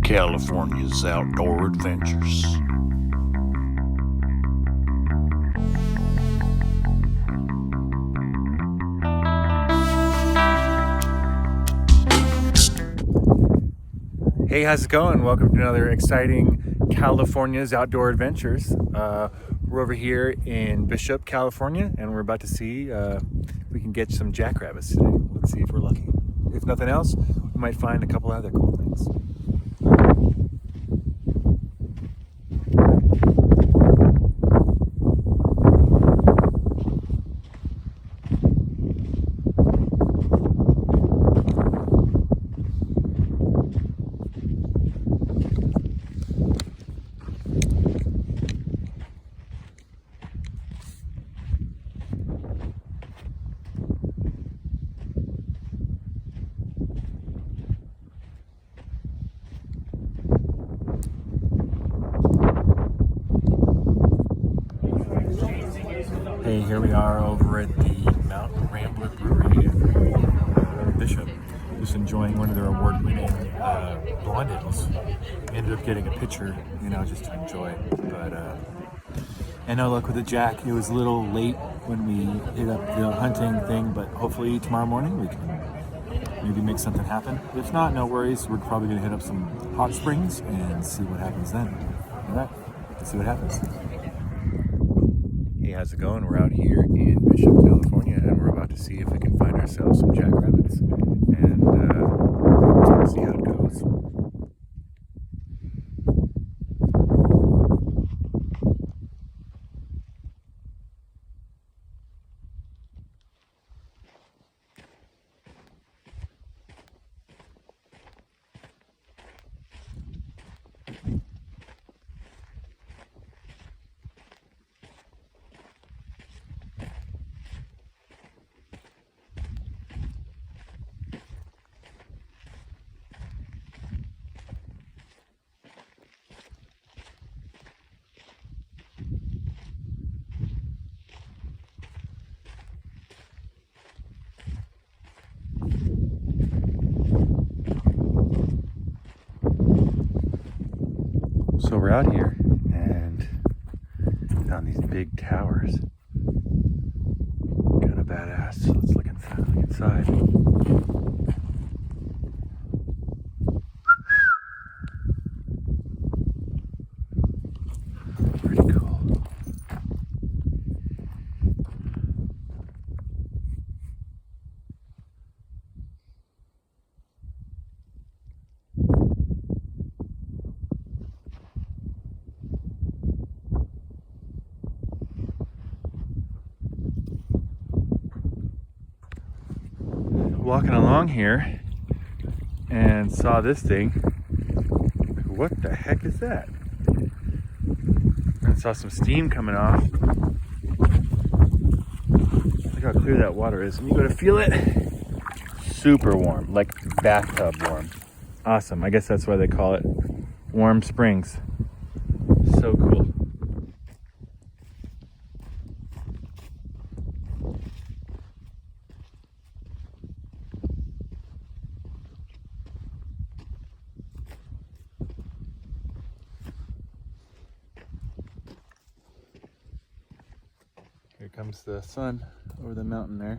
California's outdoor adventures. Hey, how's it going? Welcome to another exciting California's Outdoor Adventures. We're over here in Bishop, California, and we're about to see if we can get some jackrabbits today. Let's see if we're lucky. If nothing else, we might find a couple other cool things. Hey, here we are over at the Mountain Rambler Brewery in Bishop. Just enjoying one of their award-winning blonde ales. Ended up getting a pitcher, just to enjoy. But and no luck with the jack. It was a little late when we hit up the hunting thing, but hopefully tomorrow morning we can maybe make something happen. If not, no worries. We're probably going to hit up some hot springs and see what happens then. All right, let's see what happens. Hey, how's it going? We're out here in Bishop, California, and we're about to see if we can find ourselves some jackrabbits and see how it goes. So we're out here and found these big towers. Kind of badass. So let's look inside. Pretty cool. Walking along here and saw this thing. What the heck is that? And saw some steam coming off. Look how clear that water is. And you go to feel it. Super warm, like bathtub warm. Awesome. I guess that's why they call it Warm Springs. So cool. Here comes the sun over the mountain there.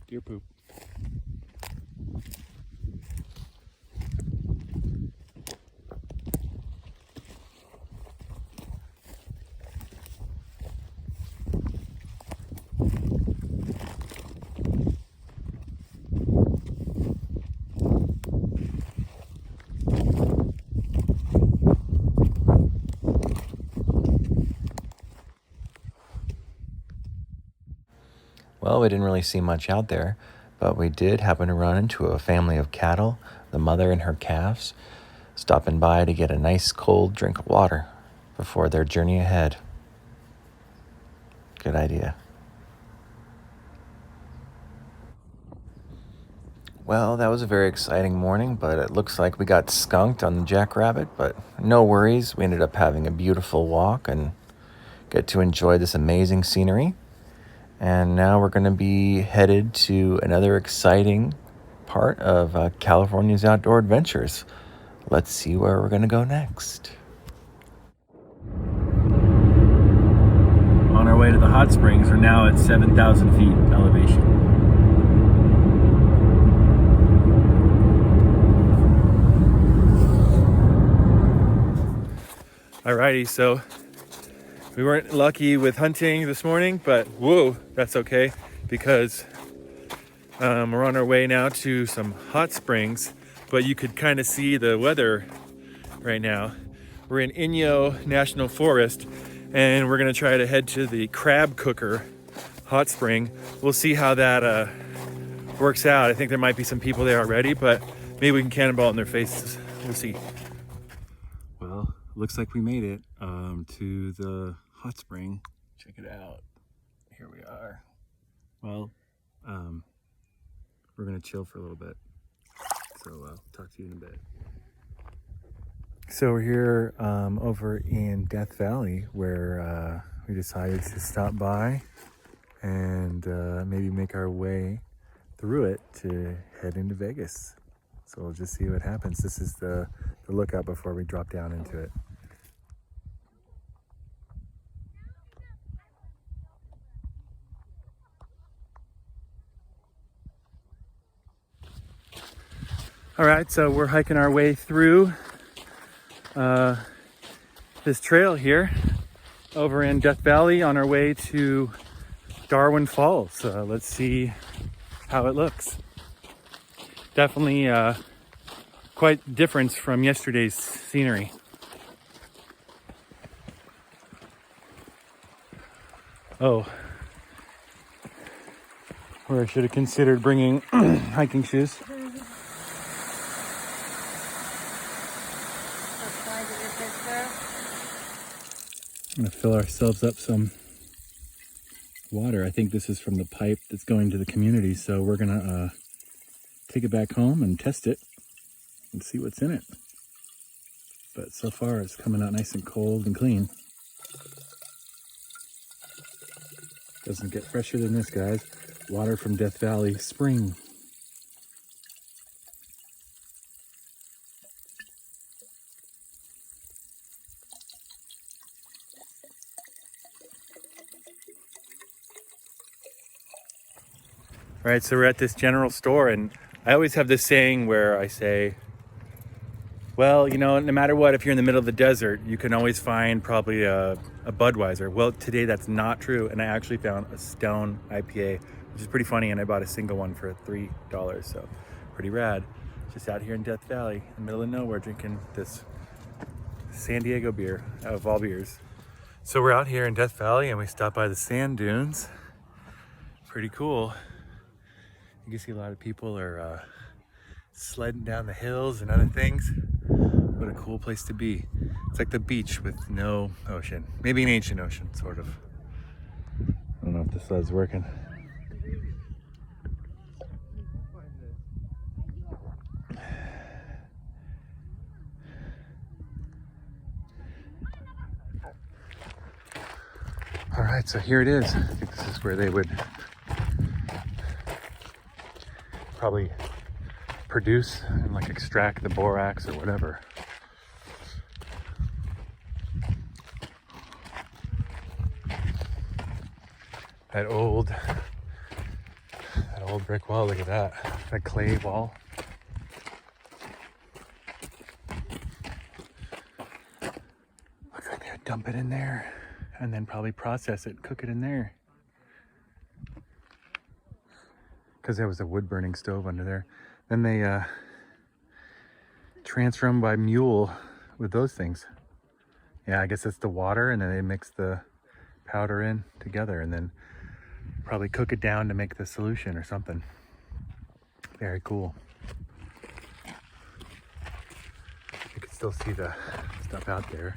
Deer poop. Well, we didn't really see much out there, but we did happen to run into a family of cattle, the mother and her calves, stopping by to get a nice cold drink of water before their journey ahead. Good idea. Well, that was a very exciting morning, but it looks like we got skunked on the jackrabbit, but no worries. We ended up having a beautiful walk and get to enjoy this amazing scenery. And now we're going to be headed to another exciting part of California's outdoor adventures. Let's see where we're going to go next. On our way to the hot springs, we're now at 7,000 feet elevation. Alrighty, so we weren't lucky with hunting this morning, but whoa, that's okay, because we're on our way now to some hot springs, but you could kind of see the weather right now. We're in Inyo National Forest, and we're gonna try to head to the Crab Cooker hot spring. We'll see how that works out. I think there might be some people there already, but maybe we can cannonball in their faces. We'll see. Well, looks like we made it to the hot spring. Check it out. Here we are. Well, we're gonna chill for a little bit. So I'll talk to you in a bit. So we're here over in Death Valley, where we decided to stop by and maybe make our way through it to head into Vegas. So we'll just see what happens. This is the lookout before we drop down into it. All right, so we're hiking our way through this trail here over in Death Valley on our way to Darwin Falls. Let's see how it looks. Definitely quite different from yesterday's scenery. Oh, or I should have considered bringing hiking shoes. I'm gonna fill ourselves up some water. I think this is from the pipe that's going to the community, so we're gonna take it back home and test it and see what's in it. But so far it's coming out nice and cold and clean. Doesn't get fresher than this, guys. Water from Death Valley Spring. All right, so we're at this general store, and I always have this saying where I say, well, you know, no matter what, if you're in the middle of the desert, you can always find probably a Budweiser. Well, today that's not true, and I actually found a Stone IPA, which is pretty funny, and I bought a single one for $3, so pretty rad. Just out here in Death Valley, in the middle of nowhere, drinking this San Diego beer, out of all beers. So we're out here in Death Valley, and we stopped by the sand dunes. Pretty cool. You can see a lot of people are sledding down the hills and other things. What a cool place to be. It's like the beach with no ocean. Maybe an ancient ocean, sort of. I don't know if this sled's working. All right, so here it is. I think this is where they would probably produce and like extract the borax or whatever. That old brick wall, look at that. That clay wall. Looks like they would dump it in there and then probably process it, cook it in there. Because there was a wood burning stove under there. Then they transfer them by mule with those things. Yeah, I guess it's the water, and then they mix the powder in together and then Probably cook it down to make the solution or something. Very cool. You can still see the stuff out there.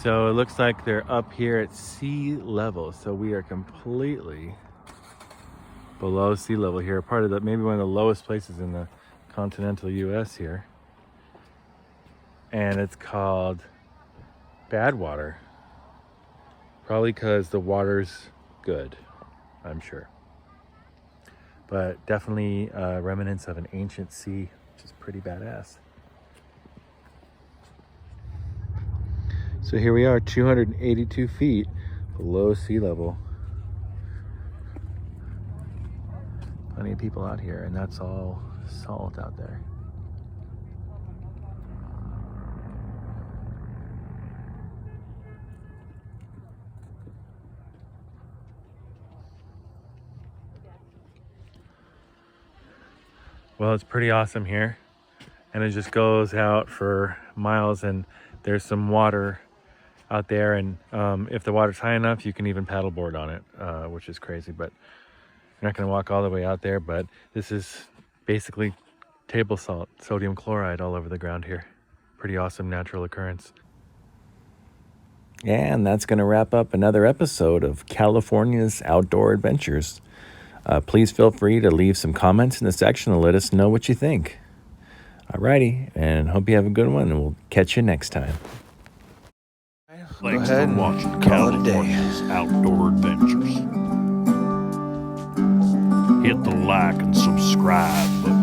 So it looks like they're up here at sea level. So we are completely below sea level here. Part of the, maybe one of the lowest places in the continental US here. And it's called Badwater. Probably because the water's good, I'm sure. But definitely remnants of an ancient sea, which is pretty badass. So here we are, 282 feet below sea level. Plenty of people out here, and that's all salt out there. Well, it's pretty awesome here, and it just goes out for miles, and there's some water out there, and if the water's high enough, you can even paddleboard on it, which is crazy, but you're not going to walk all the way out there. But this is basically table salt, sodium chloride all over the ground here. Pretty awesome natural occurrence. And that's going to wrap up another episode of California's Outdoor Adventures. Please feel free to leave some comments in the section and let us know what you think. Alrighty, and hope you have a good one, and we'll catch you next time. Thanks for watching California's Outdoor Adventures. Hit the like and subscribe button.